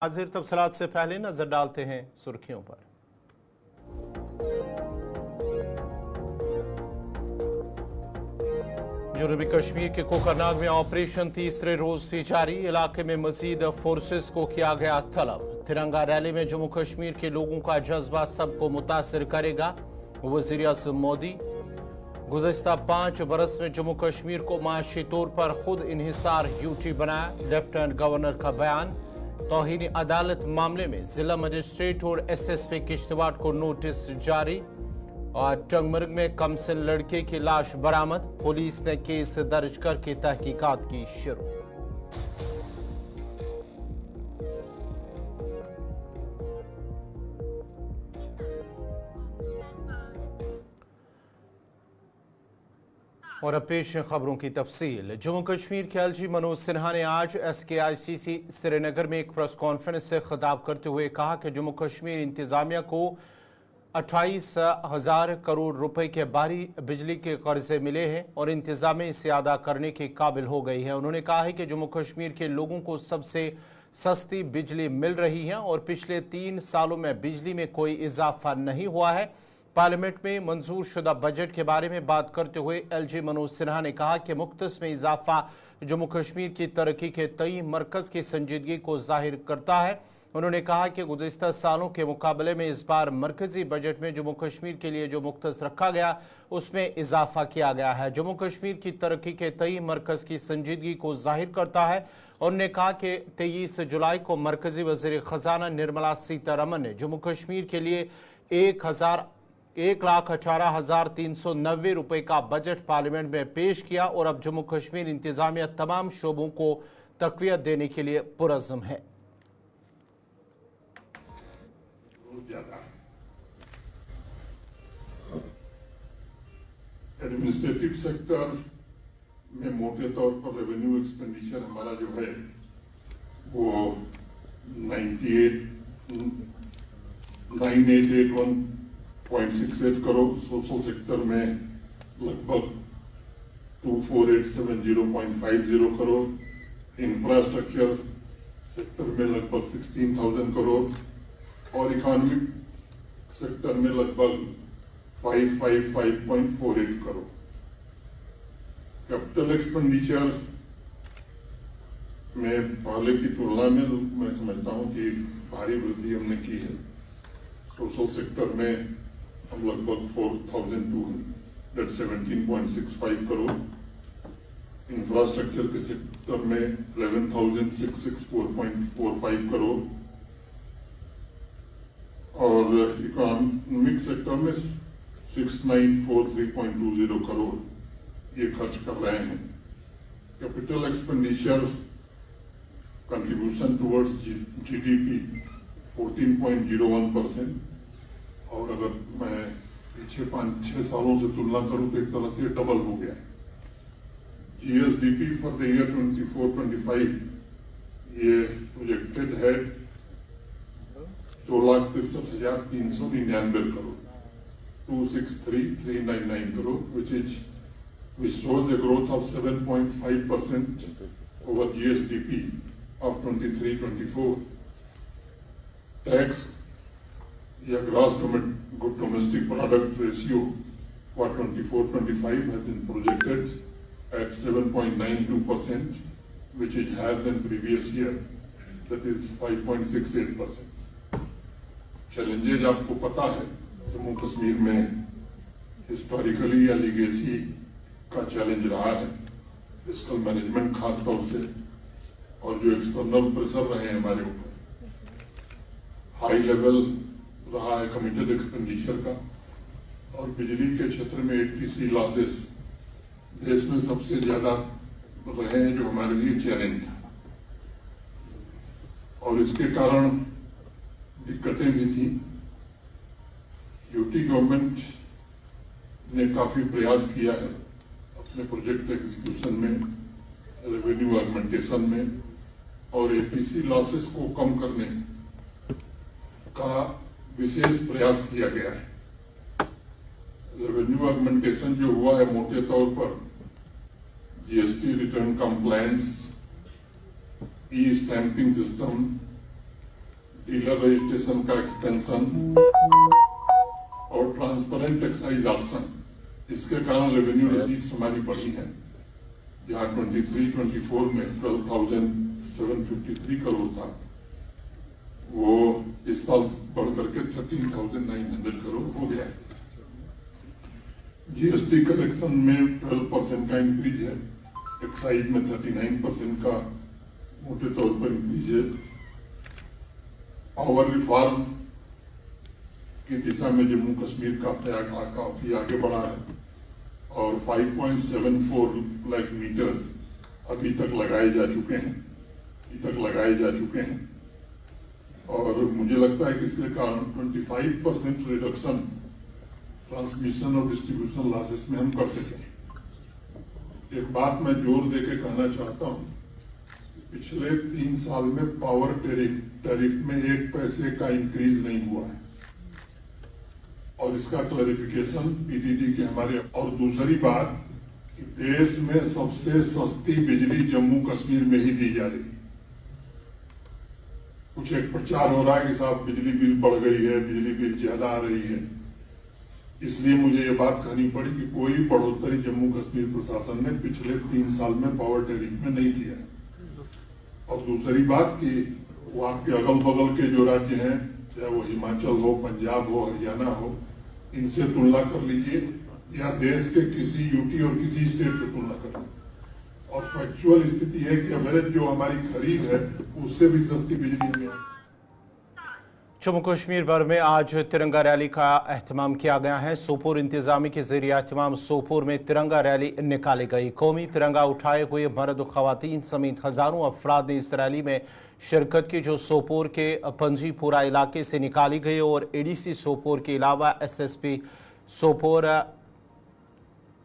हाजिर तफसीलात से पहले नजर डालते हैं सुर्खियों पर। जनूबी कश्मीर के कोकरनाग में ऑपरेशन तीसरे रोज भी जारी। इलाके में मजीद फोर्सेस को किया गया तलब। तिरंगा रैली में जम्मू कश्मीर के लोगों का जज्बा सबको मुतासिर करेगा, वज़ीर आज़म मोदी। गुज़श्ता 5 बरस में जम्मू कश्मीर को माशी तौर पर खुद इन्हिसार यूटी बनाया, लेफ्टिनेंट गवर्नर का बयान। तौहीन अदालत मामले में जिला मजिस्ट्रेट और एसएसपी किश्तवाड़ को नोटिस जारी। और टंगमर्ग में कमसिन लड़के की लाश बरामद, पुलिस ने केस दर्ज करके तहकीकात की शुरू। और अब पेश खबरों की तफसील। जम्मू कश्मीर के एलजी मनोज सिन्हा ने आज SKICC श्रीनगर में एक प्रेस कॉन्फ्रेंस से खिताब करते हुए कहा कि जम्मू कश्मीर इंतजामिया को 28,000 करोड़ रुपए के भारी बिजली के कर्जे मिले हैं और इंतजामिया इसे अदा करने के काबिल हो गई है। उन्होंने कहा है कि जम्मू कश्मीर के लोगों को सबसे सस्ती बिजली मिल रही है और पिछले 3 सालों में बिजली में कोई इजाफा नहीं हुआ है। पार्लियामेंट में मंजूर शुदा बजट के बारे में बात करते हुए एलजी मनोज सिन्हा ने कहा कि मुख्तस में इजाफा जम्मू कश्मीर की तरक्की के तई मरकज की संजीदगी को जाहिर करता है। उन्होंने कहा कि गुज़श्ता सालों के मुकाबले में इस बार मरकजी बजट में जम्मू कश्मीर के लिए जो मुख्तस रखा गया उसमें इजाफा किया गया है। जम्मू कश्मीर की तरक्की के तई मरकज की संजीदगी को जाहिर करता है। उन्होंने कहा कि 23 जुलाई को मरकजी वज़ीर ख़जाना निर्मला सीतारमन ने जम्मू कश्मीर के लिए 1,18,390 रुपए का बजट पार्लियामेंट में पेश किया और अब जम्मू कश्मीर इंतजामिया तमाम शोबों को तक़वियत देने के लिए पुरज़्म है। एडमिनिस्ट्रेटिव सेक्टर में मोटे तौर पर रेवेन्यू एक्सपेंडिचर हमारा जो है वो 9881.68 करोड़, सोशल सेक्टर में लगभग 24,870.50 करोड़, इंफ्रास्ट्रक्चर सेक्टर में लगभग 16,000 करोड़ और इकोनॉमिक सेक्टर में लगभग 555.48 करोड़। कैपिटल एक्सपेंडिचर में पहले की तुलना में मैं समझता हूं कि भारी वृद्धि हमने की है। सोशल सेक्टर में हम लगभग 4,217.65 करोड़, इंफ्रास्ट्रक्चर के सेक्टर में 11,664.45 करोड़ और इकोनॉमिक सेक्टर में 6,943.20 करोड़ ये खर्च कर रहे हैं। Capital expenditure contribution towards GDP 14.01% और अगर मैं पिछले 5-6 सालों से तुलना करूं तो एक तरह से डबल हो गया है। GSDP फॉर द ईयर 24-25 ये प्रोजेक्टेड है 2,63,399 crore, 263,399 crore, which shows a growth of 7.5% over GSDP of 23-24. Tax या gross domestic product ratio for 24-25 has been projected at 7.92%, which is higher than previous year, that is 5.68%. Challenges आपको पता है जम्मू कश्मीर में historically या legacy का challenge रहा है, fiscal management खास तौर से, और जो एक्सटर्नल प्रेशर रहे हैं हमारे ऊपर, हाई लेवल रहा है कमिटेड एक्सपेंडिचर का, और बिजली के क्षेत्र में ATC लॉसेस देश में सबसे ज्यादा रहे हैं जो हमारे लिए चैलेंज था और इसके कारण दिक्कतें भी थी। यूटी गवर्नमेंट ने काफी प्रयास किया है अपने प्रोजेक्ट एग्जीक्यूशन में, रेवेन्यू ऑगमेंटेशन में और ATC लॉसेस को कम करने का विशेष प्रयास किया गया है। रेवेन्यू ऑगमेंटेशन जो हुआ है मोटे तौर पर GST return compliance, e-stamping system dealer registration का एक्सपेंशन और ट्रांसपेरेंट एक्साइज ऑप्शन, इसके कारण रेवेन्यू रिसीट्स हमारी बढ़ी है, जहां 23-24 में 12,753 करोड़ था, वो इस साल बढ़ करके 13,900 करोड़ हो गया। जीएसटी कलेक्शन में 12% का इंक्रीज है, एक्साइज में 39% का मोटे तौर पर इंक्रीज है। पावर रिफॉर्म की दिशा में जम्मू कश्मीर काफी आगे बढ़ा है और 5.74 लाख मीटर्स अभी तक लगाए जा चुके हैं और मुझे लगता है कि इसके कारण 25% रिडक्शन ट्रांसमिशन और डिस्ट्रीब्यूशन लॉसेस में हम कर सकें। एक बात मैं जोर देके कहना चाहता हूं, पिछले 3 साल में पावर टैरिफ में 1 पैसे का इंक्रीज नहीं हुआ है और इसका क्लैरिफिकेशन पीडीडी के हमारे। और दूसरी बात कि देश में सबसे सस्ती बिजली जम्मू कश्मीर में ही दी जा रही है। कुछ एक प्रचार हो रहा है कि साहब बिजली बिल बढ़ गई है, बिजली बिल ज्यादा आ रही है, इसलिए मुझे ये बात कहनी पड़ी कि कोई बढ़ोतरी जम्मू कश्मीर प्रशासन ने पिछले 3 साल में पावर टैरिफ में नहीं किया है। और दूसरी बात कि वहां के अगल बगल के जो राज्य हैं, चाहे वो हिमाचल हो, पंजाब हो, हरियाणा हो, इनसे तुलना कर लीजिए या देश के किसी यूटी और किसी स्टेट से तुलना कर लीजिए और फैक्चुअल स्थिति है कि एवरेज जो हमारी खरीद है उससे भी सस्ती बिजली हमें आई। जम्मू कश्मीर भर में आज तिरंगा रैली का एहतमाम किया गया है। सोपोर इंतजामी के जरिए एहतमाम सोपोर में तिरंगा रैली निकाली गई। कौमी तिरंगा उठाए हुए मर्द और खवातीन समेत हजारों अफराद ने इस रैली में शिरकत की, जो सोपोर के पंजीपुरा इलाके से निकाली गई और एडीसी सोपोर के अलावा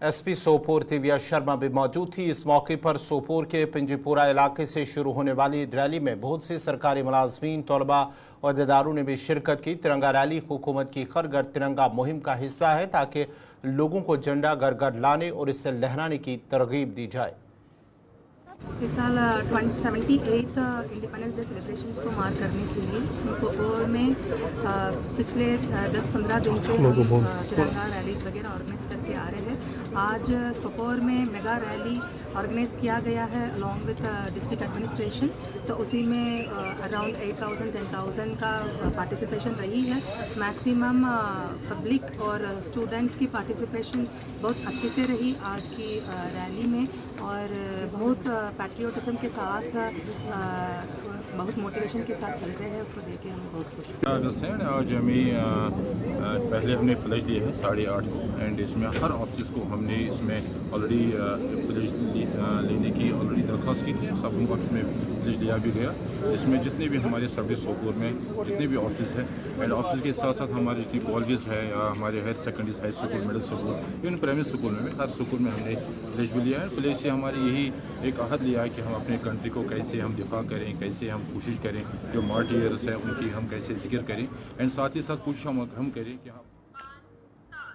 एसपी सोपोर दिव्या शर्मा भी मौजूद थी। इस मौके पर सोपोर के पंजीपुरा इलाके से शुरू होने वाली रैली में बहुत से सरकारी मुलाजमीन, तलबा और अहदेदारों ने भी शिरकत की। तिरंगा रैली हुकूमत की घर घर तिरंगा मुहिम का हिस्सा है ताकि लोगों को झंडा घर घर लाने और इसे लहराने की तरगीब दी जाए। इस साल 78 इंडिपेंडेंस डे सेलिब्रेशंस को मार्क करने के लिए सोपोर में पिछले 10-15 दिन से तिरंगा रैलीज वगैरह ऑर्गेनाइज करके आ रहे हैं। आज सोपोर में मेगा रैली ऑर्गेनाइज किया गया है अलॉन्ग विद डिस्ट्रिक्ट एडमिनिस्ट्रेशन, तो उसी में अराउंड 8,000-10,000 का पार्टिसिपेशन रही है। मैक्सिमम पब्लिक और स्टूडेंट्स की पार्टिसिपेशन बहुत अच्छी से रही आज की रैली में और बहुत पैट्रियोटिज्म के साथ, बहुत मोटिवेशन के साथ चल रहे हैं। उसको देख के हम बहुत खुश हैं। आज हमें पहले हमने प्लेज दिए है 8:30 को एंड इसमें हर ऑफिस को हमने इसमें ऑलरेडी प्लेज लेने की ऑलरेडी दरख्वास्त की थी। सब ऑफिस में प्लेज लिया भी गया। इसमें जितने भी हमारे सब सोपोर में जितने भी ऑफिस हैं एंड ऑफिस के साथ साथ हमारे जितनी कॉलेजेस है या हमारे higher secondary high school, middle school, even primary school में हर स्कूल में हमने प्लेज भी लिया है। प्लेज से हमारी यही एक अहद लिया है कि हम अपने कंट्री को कैसे हम दिफा करें, कैसे हम कोशिश करें, जो मार्टियर्स हैं उनकी हम कैसे जिक्र करें एंड साथ ही साथ कोशिश हम करें कि हम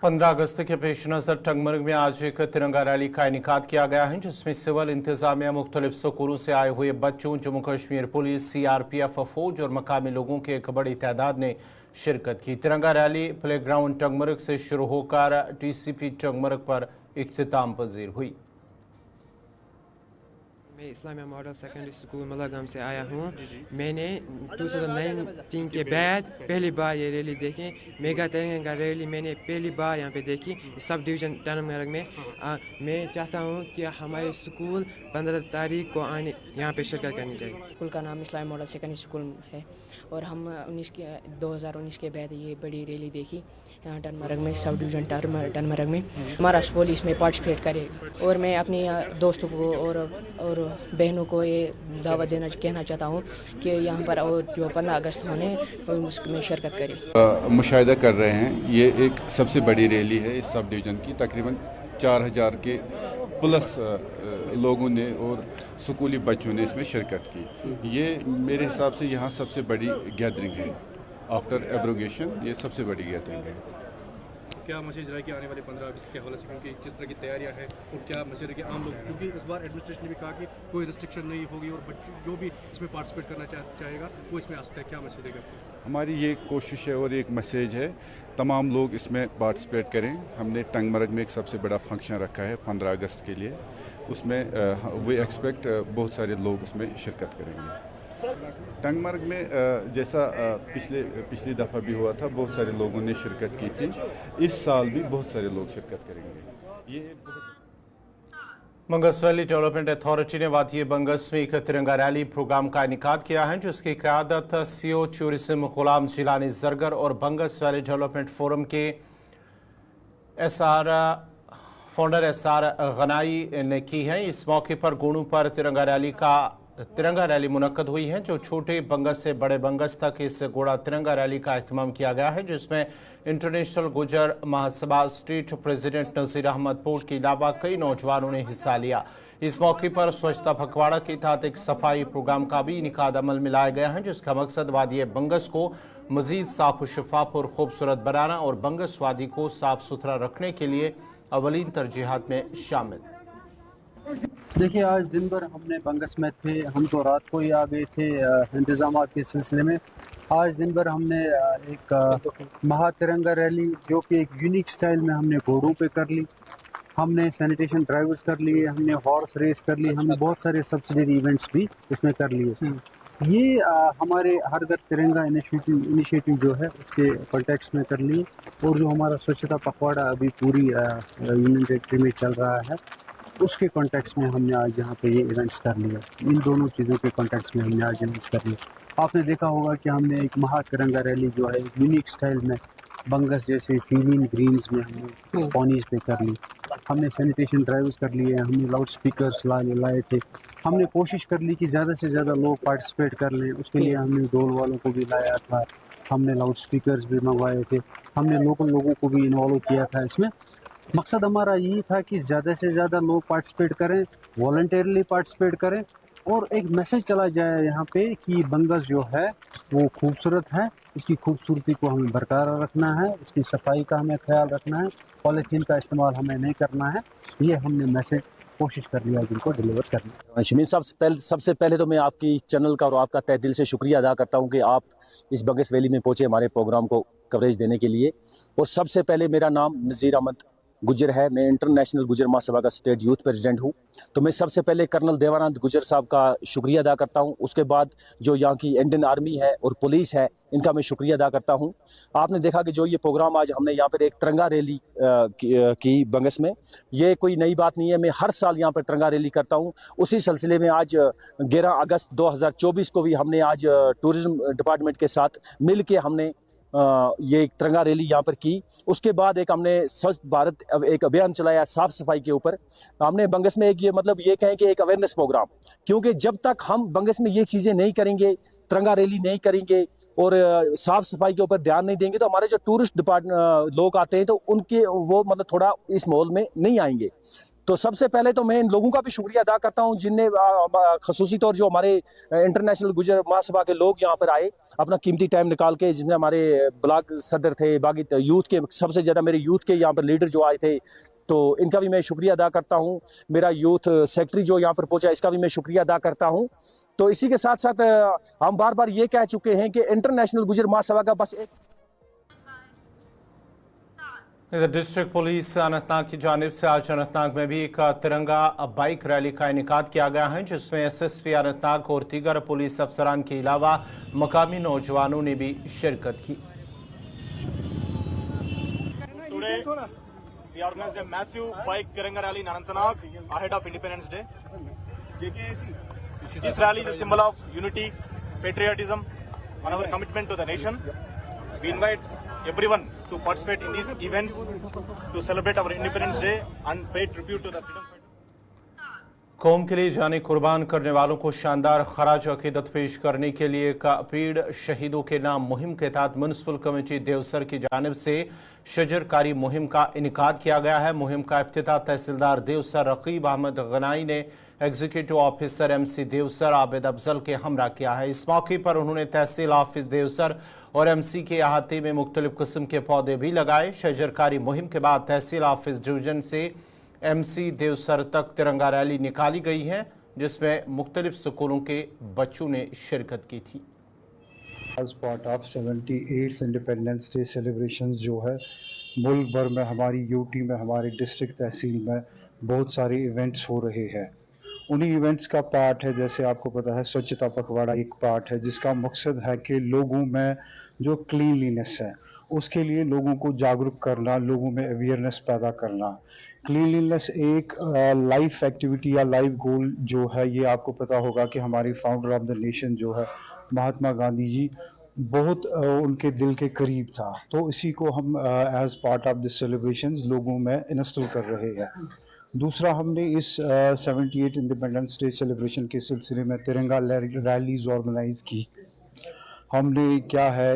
15 अगस्त के पेश नज़र टंगमर्ग में आज एक तिरंगा रैली का इनेकाद किया गया है, जिसमें सिविल इंतजामिया, मुख्तलिफ स्कूलों से आए हुए बच्चों, जम्मू कश्मीर पुलिस, CRPF, फौज और मकामी लोगों की एक बड़ी तादाद ने शिरकत की। तिरंगा रैली प्ले ग्राउंड टंगमर्ग से शुरू होकर TCP टंगमर्ग पर इख्तिताम पजीर हुई। मैं इस्लामिया मॉडल सेकेंडरी स्कूल मलागाम से आया हूँ। मैंने 2019 के बाद पहली बार ये रैली देखी, मेगा तिरंगा रैली मैंने पहली बार यहाँ पे देखी सब डिवीज़न टंगमर्ग में। मैं चाहता हूँ कि हमारे स्कूल 15 तारीख को आने यहाँ पे शिरकत करनी चाहिए। स्कूल का नाम इस्लामिया मॉडल सेकेंडरी स्कूल है और हम 2019 के बाद ये बड़ी रैली देखी यहाँ टनमर्ग में, सब डिवीज़न टनमर्ग में। हमारा स्कूल इसमें पार्टिसिपेट करे और मैं अपनी दोस्तों को और बहनों को ये दावत कहना चाहता हूँ कि यहाँ पर और जो 15 अगस्त होने उसमें शिरकत करें। मुशाहिदा कर रहे हैं, ये एक सबसे बड़ी रैली है इस सब डिवीज़न की। तकरीबन 4,000 के प्लस लोगों ने और स्कूली बच्चों ने इसमें शिरकत की। ये मेरे हिसाब से यहाँ सबसे बड़ी गैदरिंग है आफ्टर एब्रोगेशन, ये सबसे बड़ी गैदरिंग है। क्या मैसेज रहेगी आने वाले 15 अगस्त के हवाले से, क्योंकि किस तरह की तैयारियां हैं और क्या मैसेज रहेगी आम लोग, क्योंकि इस बार एडमिनिस्ट्रेशन ने भी कहा कि कोई रिस्ट्रिक्शन नहीं होगी और बच्चों जो भी इसमें पार्टिसिपेट करना चाहेगा वो इसमें आ सकता है, क्या मैसेज देगा आपको? हमारी ये कोशिश है और एक मैसेज है, तमाम लोग इसमें पार्टिसिपेट करें। हमने टंगमर्ग में एक सबसे बड़ा फंक्शन रखा है 15 अगस्त के लिए, उसमें वी एक्सपेक्ट बहुत सारे लोग उसमें शिरकत करेंगे। टंगमर्ग में जैसा पिछली दफ़ा भी हुआ था, बहुत सारे लोगों ने शिरकत की थी, इस साल भी बहुत सारे लोग शिरकत करेंगे। ये बंगस वैली डेवलपमेंट अथॉरिटी ने वादी बंगस में एक तिरंगा रैली प्रोग्राम का इनेकाद किया है, जिसकी क़यादत CO टूरिज्म गुलाम जिलानी जरगर और बंगस वैली डेवलपमेंट फोरम के फाउंडर SR गनाई ने की है। इस मौके पर गोनू पर तिरंगा रैली मुनक्कद हुई है, जो छोटे बंगस से बड़े बंगस तक इस घोड़ा तिरंगा रैली का एहतमाम किया गया है, जिसमें इंटरनेशनल गुजर महासभा स्टेट प्रेसिडेंट नज़ीर अहमद पोर्ट के अलावा कई नौजवानों ने हिस्सा लिया। इस मौके पर स्वच्छता पखवाड़ा के तहत एक सफाई प्रोग्राम का भी इनेकाद अमल में लाया गया है, जिसका मकसद वादी बंगस को मजीद साफ शफाफ और खूबसूरत बनाना और बंगस वादी को साफ सुथरा रखने के लिए अवलीन तरजीहात में शामिल। देखिए, आज दिन भर हमने बंगस में थे, हम तो रात को ही आ गए थे इंतजाम के सिलसिले में। आज दिन भर हमने एक महातिरंगा रैली जो कि एक यूनिक स्टाइल में हमने घोड़ों पे कर ली, हमने सैनिटेशन ड्राइव्स कर लिए, हमने हॉर्स रेस कर ली, हमने बहुत सारे सब्सिडरी इवेंट्स भी इसमें कर लिए। ये हमारे हर घर तिरंगा इनिशिएटिव जो है उसके कॉन्टेक्स्ट में कर लिए, और जो हमारा स्वच्छता पखवाड़ा अभी पूरी यूनियन टेरिटरी में चल रहा है उसके कॉन्टेक्स्ट में हमने आज यहाँ पे ये इवेंट्स कर लिया। इन दोनों चीज़ों के कॉन्टेक्स्ट में हमने आज इवेंट्स कर लिया। आपने देखा होगा कि हमने एक महातिरंगा रैली जो है यूनिक स्टाइल में बंगस जैसे सीलिंग ग्रीन्स में हमने पॉनीज पे कर ली, हमने सैनिटेशन ड्राइव्स कर लिए, हमने लाउड स्पीकर्स लाए थे, हमने कोशिश कर ली कि ज़्यादा से ज़्यादा लोग पार्टिसिपेट कर लें। उसके लिए हमने ढोल वालों को भी लाया था, हमने लाउड स्पीकर्स भी मंगवाए थे, हमने लोकल लोगों को भी इन्वॉल्व किया था इसमें। मकसद हमारा यही था कि ज़्यादा से ज़्यादा लोग पार्टिसिपेट करें, वॉलंटियरली पार्टिसिपेट करें, और एक मैसेज चला जाए यहाँ पे कि बंगस जो है वो खूबसूरत है, इसकी खूबसूरती को हमें बरकरार रखना है, इसकी सफाई का हमें ख्याल रखना है, पॉलीथीन का इस्तेमाल हमें नहीं करना है। ये हमने मैसेज कोशिश कर लिया जिनको डिलीवर करना। शमीम साहब, सबसे पहले तो मैं आपकी चैनल का और आपका तहे दिल से शुक्रिया अदा करता हूँ कि आप इस बंगस वैली में पहुँचे हमारे प्रोग्राम को कवरेज देने के लिए। और सबसे पहले मेरा नाम नज़ीर अहमद गुजर है, मैं इंटरनेशनल गुजर महासभा का स्टेट यूथ प्रेसिडेंट हूँ। तो मैं सबसे पहले कर्नल देवानंद गुजर साहब का शुक्रिया अदा करता हूँ। उसके बाद जो यहाँ की इंडियन आर्मी है और पुलिस है, इनका मैं शुक्रिया अदा करता हूँ। आपने देखा कि जो ये प्रोग्राम आज हमने यहाँ पर एक तिरंगा रैली की बंगस में, ये कोई नई बात नहीं है, मैं हर साल यहाँ पर तिरंगा रैली करता हूँ। उसी सिलसिले में आज 11 अगस्त 2024 को भी हमने आज टूरिज्म डिपार्टमेंट के साथ मिल के हमने ये तिरंगा रैली यहाँ पर की। उसके बाद एक हमने स्वच्छ भारत एक अभियान चलाया साफ सफाई के ऊपर। हमने बंगस में एक ये कहें कि एक अवेयरनेस प्रोग्राम, क्योंकि जब तक हम बंगस में ये चीज़ें नहीं करेंगे, तिरंगा रैली नहीं करेंगे और साफ सफाई के ऊपर ध्यान नहीं देंगे, तो हमारे जो टूरिस्ट डिपार्टमेंट लोग आते हैं तो उनके वो थोड़ा इस माहौल में नहीं आएंगे। तो सबसे पहले तो मैं इन लोगों का भी शुक्रिया अदा करता हूं जिनने खसूसी तौर जो हमारे इंटरनेशनल गुजर महासभा के लोग यहाँ पर आए अपना कीमती टाइम निकाल के, जिसमें हमारे ब्लॉक सदर थे, बाकी यूथ के सबसे ज़्यादा मेरे यूथ के यहाँ पर लीडर जो आए थे, तो इनका भी मैं शुक्रिया अदा करता हूँ। मेरा यूथ सेक्रेटरी जो यहाँ पर पहुँचा, इसका भी मैं शुक्रिया अदा करता हूँ। तो इसी के साथ साथ हम बार बार ये कह चुके हैं कि इंटरनेशनल गुजर महासभा का बस एक इधर डिस्ट्रिक्ट पुलिस अनंतनाग की जानिब से आज अनंतनाग में भी एक तिरंगा बाइक रैली का इनेकाद किया गया है, जिसमें SSP अनंतनाग और दीगर पुलिस अफसरान के अलावा मकामी नौजवानों ने भी शिरकत की। Today, we organized a massive bike Tiranga rally in Anantnag ahead of Independence Day. This rally is a symbol of unity, patriotism, and our commitment to the nation. We invite everyone to participate in these events to celebrate our Independence Day and pay tribute to the freedom fighters. कौम के लिए जाने कुर्बान करने वालों को शानदार खराज अकीदत पेश करने के लिए पीड़ शहीदों के नाम मुहिम के तहत म्युनिसिपल कमेटी देवसर की जानिब से शजरकारी मुहिम का इनेकाद किया गया है। मुहिम का इफ्तिताह तहसीलदार देवसर रकीब अहमद गनाई ने executive officer MC Devsar Abid Afzal के हमरा किया है। इस मौके पर उन्होंने तहसील ऑफिस देवसर और MC के अहाते में मुख्तलिफ किस्म के पौधे भी लगाए। शजरकारी मुहिम के बाद तहसील ऑफिस डिवीजन से MC देवसर तक तिरंगा रैली निकाली गई है, जिसमें मुख्तलिफ स्कूलों के बच्चों ने शिरकत की थी। As part of 78th independence day celebrations जो है मुल्क भर में हमारी यूटी में हमारे डिस्ट्रिक्ट तहसील में बहुत सारे इवेंट्स हो रहे हैं। उन्हीं इवेंट्स का पार्ट है, जैसे आपको पता है स्वच्छता पखवाड़ा एक पार्ट है जिसका मकसद है कि लोगों में जो क्लीनलीनेस है उसके लिए लोगों को जागरूक करना, लोगों में अवेयरनेस पैदा करना। क्लीनलीनेस एक लाइफ एक्टिविटी या लाइफ गोल जो है, ये आपको पता होगा कि हमारे फाउंडर ऑफ द नेशन जो है महात्मा गांधी जी बहुत उनके दिल के करीब था, तो इसी को हम as part of this celebrations लोगों में इंस्टॉल कर रहे हैं। दूसरा, हमने इस 78 इंडिपेंडेंस डे सेलिब्रेशन के सिलसिले में तिरंगा रैलीज ऑर्गेनाइज की। हमने क्या है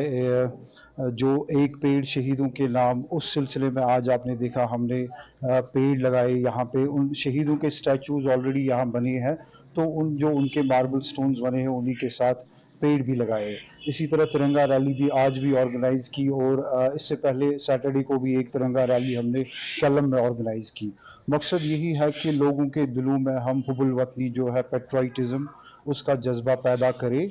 जो एक पेड़ शहीदों के नाम, उस सिलसिले में आज आपने देखा हमने पेड़ लगाए। यहाँ पे उन शहीदों के स्टैचूज ऑलरेडी यहाँ बने हैं, तो उन जो उनके मार्बल स्टोन्स बने हैं उन्हीं के साथ पेड़ भी लगाए। इसी तरह तिरंगा रैली भी आज भी ऑर्गेनाइज की, और इससे पहले सैटरडे को भी एक तिरंगा रैली हमने केलम में ऑर्गेनाइज की। मकसद यही है कि लोगों के दिलों में हम हुब्बुल वतनी जो है पेट्रियटिज्म उसका जज्बा पैदा करें,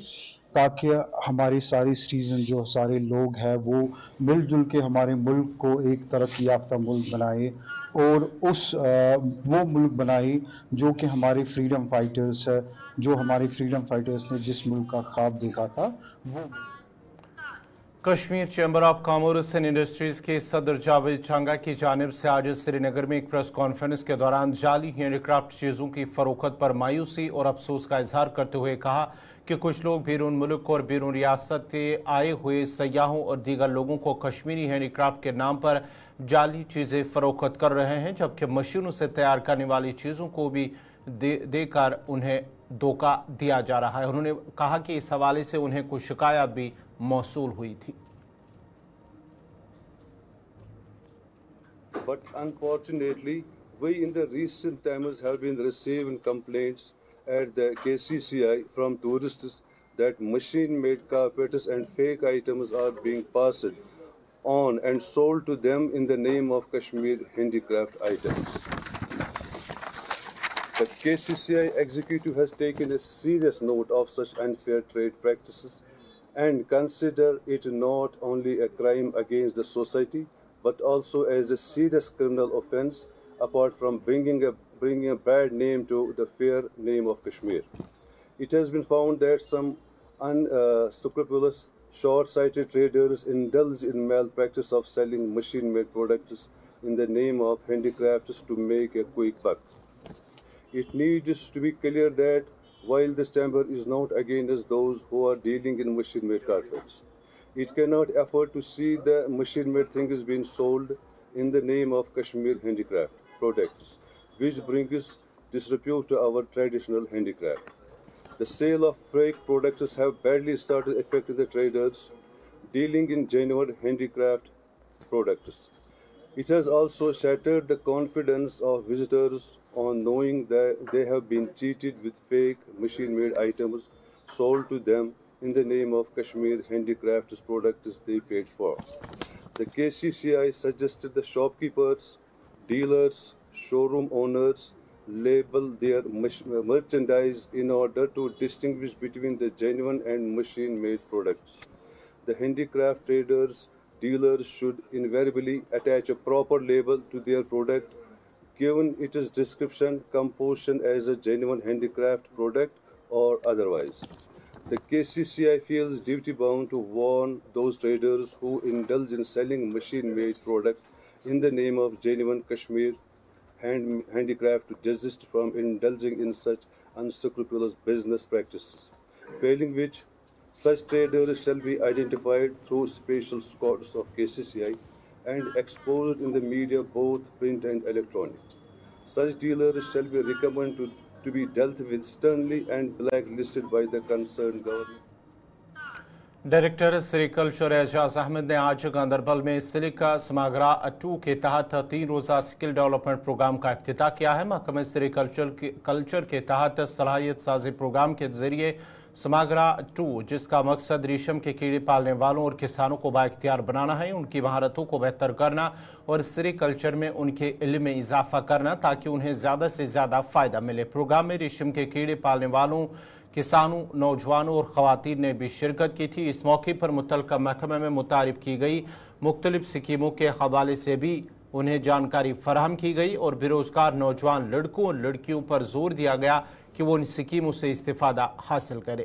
ताकि हमारे सारे सिटीजन जो सारे लोग हैं वो मिलजुल के हमारे मुल्क को एक तरक्की याफ्ता मुल्क बनाए, और वो मुल्क बनाए जो कि हमारे फ्रीडम फाइटर्स है, जो हमारे फ्रीडम फाइटर्स ने जिस मुल्क का ख्वाब देखा था वो। Kashmir chamber of commerce and industries के सदर जावेद चांगा की जानिब से आज श्रीनगर में एक प्रेस कॉन्फ्रेंस के दौरान जाली हैंडीक्राफ्ट चीज़ों की फरोख्त पर मायूसी और अफसोस का इजहार करते हुए कहा कि कुछ लोग बैरून मुल्क और बैरून रियासत से आए हुए सयाहों और दीगर लोगों को कश्मीरी हैंडीक्राफ्ट के नाम पर जाली चीज़ें फरोख्त कर रहे हैं, जबकि मशीनों से तैयार करने वाली चीज़ों को भी देकर उन्हें धोखा दिया जा रहा है। उन्होंने कहा कि इस हवाले से उन्हें कुछ शिकायत भी मौसूल हुई थी। But unfortunately, we in the recent times have been receiving complaints at the KCCI from tourists that machine-made carpets and fake items are being passed on and sold to them in the name of Kashmir handicraft items. The KCCI executive has taken a serious note of such unfair trade practices and consider it not only a crime against the society but also as a serious criminal offence, apart from bringing a bad name to the fair name of Kashmir. It has been found that some unscrupulous, short-sighted traders indulge in malpractice of selling machine-made products in the name of handicrafts to make a quick buck. It needs to be clear that while this chamber is not against those who are dealing in machine-made carpets, it cannot afford to see the machine-made things being sold in the name of Kashmir handicraft products, which brings disrepute to our traditional handicraft. The sale of fake products have badly started affecting the traders dealing in genuine handicraft products. It has also shattered the confidence of visitors on knowing that they have been cheated with fake machine-made items sold to them in the name of Kashmir handicrafts products they paid for. The KCCI suggested the shopkeepers, dealers, showroom owners label their merchandise in order to distinguish between the genuine and machine-made products. The handicraft traders, dealers should invariably attach a proper label to their product, given its description, composition as a genuine handicraft product or otherwise. The KCCI feels duty-bound to warn those traders who indulge in selling machine-made products in the name of genuine Kashmir handicraft to desist from indulging in such unscrupulous business practices, failing which such traders shall be identified through special squads of KCCI and exposed in the media, both print and electronic. Such dealers shall be recommended to be dealt with sternly and blacklisted by the concerned government. Director sericulture Ejaz Ahmad ने आज गांधरबल में silica समागरा 2 के तहत 3 रोज़ा skill development programme का इफ्तिताह किया है। महकमे सेरिकल्चर के तहत सलाहियत साजी प्रोग्राम के जरिए समागरा 2, जिसका मकसद रेशम के कीड़े पालने वालों और किसानों को बाइख्तियार बनाना है, उनकी महारतों को बेहतर करना और सेरिकल्चर में उनके इल्म में इजाफा करना ताकि उन्हें ज़्यादा से ज़्यादा फ़ायदा मिले। प्रोग्राम में रेशम के कीड़े पालने वालों, किसानों, नौजवानों और ख़वातीन ने भी शिरकत की थी। इस मौके पर मुतल्लिका महकमे में मुतारिफ की गई मुख्तलिफ स्कीमों के हवाले से भी उन्हें जानकारी फराहम की गई और बेरोज़गार नौजवान लड़कों और लड़कियों पर जोर दिया गया कि वो इन स्कीमों से इस्तिफ़ादा हासिल करें।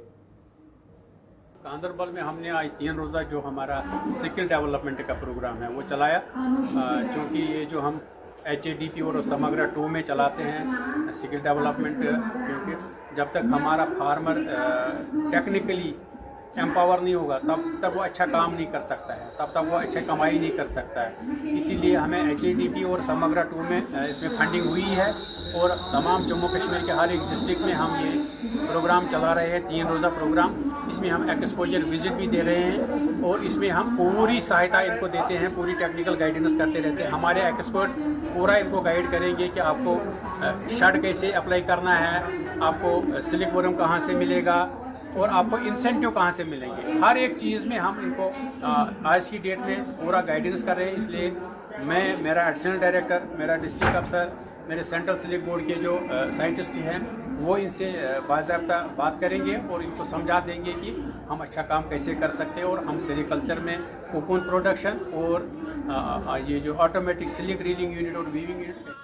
गांधरबल में हमने आज 3 रोज़ा जो हमारा स्किल डेवलपमेंट का प्रोग्राम है वो चलाया, क्योंकि ये जो हम HADP और समग्र 2 में चलाते हैं स्किल डेवलपमेंट, क्योंकि जब तक हमारा फार्मर टेक्निकली एम्पावर नहीं होगा तब तक वो अच्छा काम नहीं कर सकता है, तब तक वो अच्छी कमाई नहीं कर सकता है। इसीलिए हमें HADP और समग्र 2 में इसमें फंडिंग हुई है और तमाम जम्मू कश्मीर के हर एक डिस्ट्रिक्ट में हम ये प्रोग्राम चला रहे हैं, 3 रोज़ा प्रोग्राम। इसमें हम एक्सपोजर विजिट भी दे रहे हैं और इसमें हम पूरी सहायता इनको देते हैं, पूरी टेक्निकल गाइडेंस करते रहते हैं। हमारे एक्सपर्ट पूरा इनको गाइड करेंगे कि आपको शर्ट कैसे अप्लाई करना है, आपको सिलिक वर्म कहाँ से मिलेगा और आपको इंसेंटिव कहाँ से मिलेंगे। हर एक चीज़ में हम इनको आज की डेट में पूरा गाइडेंस कर रहे हैं। इसलिए मैं, मेरा एडिशनल डायरेक्टर, मेरा डिस्ट्रिक्ट अफसर, मेरे सेंट्रल सिलिक बोर्ड के जो साइंटिस्ट हैं वो इनसे बाज़ाब्ता बात करेंगे और इनको समझा देंगे कि हम अच्छा काम कैसे कर सकते हैं और हम सेरिकल्चर में कोकून प्रोडक्शन और ये जो ऑटोमेटिक सिलिक रीलिंग यूनिट और weaving unit.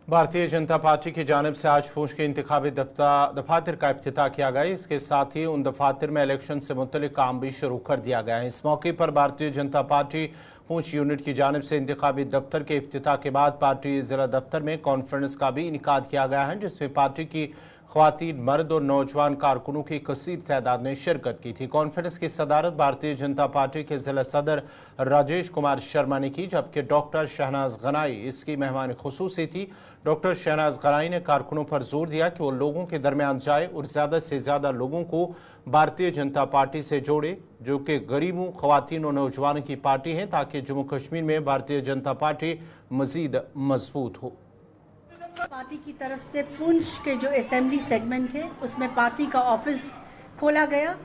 Bharatiya Janata party की जानिब से आज पूंछ के इंतखाबी दफातर का इफ्तिताह किया गया। इसके साथ ही उन दफातर में इलेक्शन से मुतल्लिक काम भी शुरू कर दिया गया है। इस मौके पर भारतीय जनता पार्टी पूंछ यूनिट की जानिब से इंतखाबी दफ्तर के इफ्तिताह के बाद पार्टी ज़िला दफ्तर में कॉन्फ्रेंस का भी इनेकाद किया गया है, जिसमें पार्टी की ख्वातीन, मर्द और नौजवान कारकुनों की कसीर तादाद ने शिरकत की थी। कॉन्फ्रेंस की सदारत भारतीय जनता पार्टी के ज़िला सदर राजेश कुमार शर्मा ने की, जबकि डॉक्टर शहनाज गनाई इसकी मेहमान खुसूसी थी। डॉक्टर शहनाज गनाई ने कारकुनों पर जोर दिया कि वो लोगों के दरमियान जाए और ज़्यादा से ज़्यादा लोगों को भारतीय जनता पार्टी से जोड़े, जो कि गरीबों, ख्वातीन और नौजवानों की पार्टी है, ताकि जम्मू कश्मीर में भारतीय जनता पार्टी मज़ीद मजबूत हो। पार्टी की तरफ से पुंछ के जो असेंबली सेगमेंट है उसमें पार्टी का ऑफिस खोला गया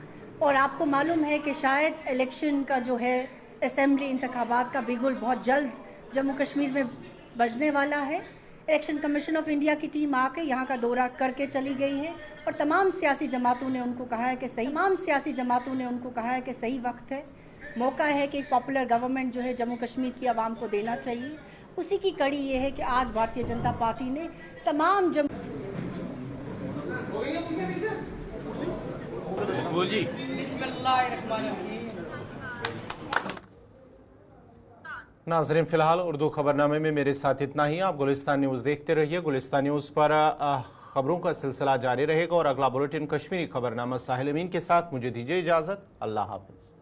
और आपको मालूम है कि शायद इलेक्शन का जो है असेंबली इंतखाबात का बिगुल बहुत जल्द जम्मू कश्मीर में बजने वाला है। इलेक्शन कमीशन ऑफ इंडिया की टीम आके यहाँ का दौरा करके चली गई है और तमाम सियासी जमातों ने उनको कहा है कि सही वक्त है, मौका है कि एक पॉपुलर गवर्नमेंट जो है जम्मू कश्मीर की आवाम को देना चाहिए। उसी की कड़ी ये है कि आज भारतीय जनता पार्टी ने तमाम नाज़रीन, फिलहाल उर्दू खबरनामे में मेरे साथ इतना ही। आप गुलिस्तान न्यूज़ देखते रहिए। गुलिस्तान न्यूज़ पर खबरों का सिलसिला जारी रहेगा और अगला बुलेटिन कश्मीरी खबरनामा साहिल अमीन के साथ मुझे दीजिए इजाज़त। अल्लाह हाफ़िज़।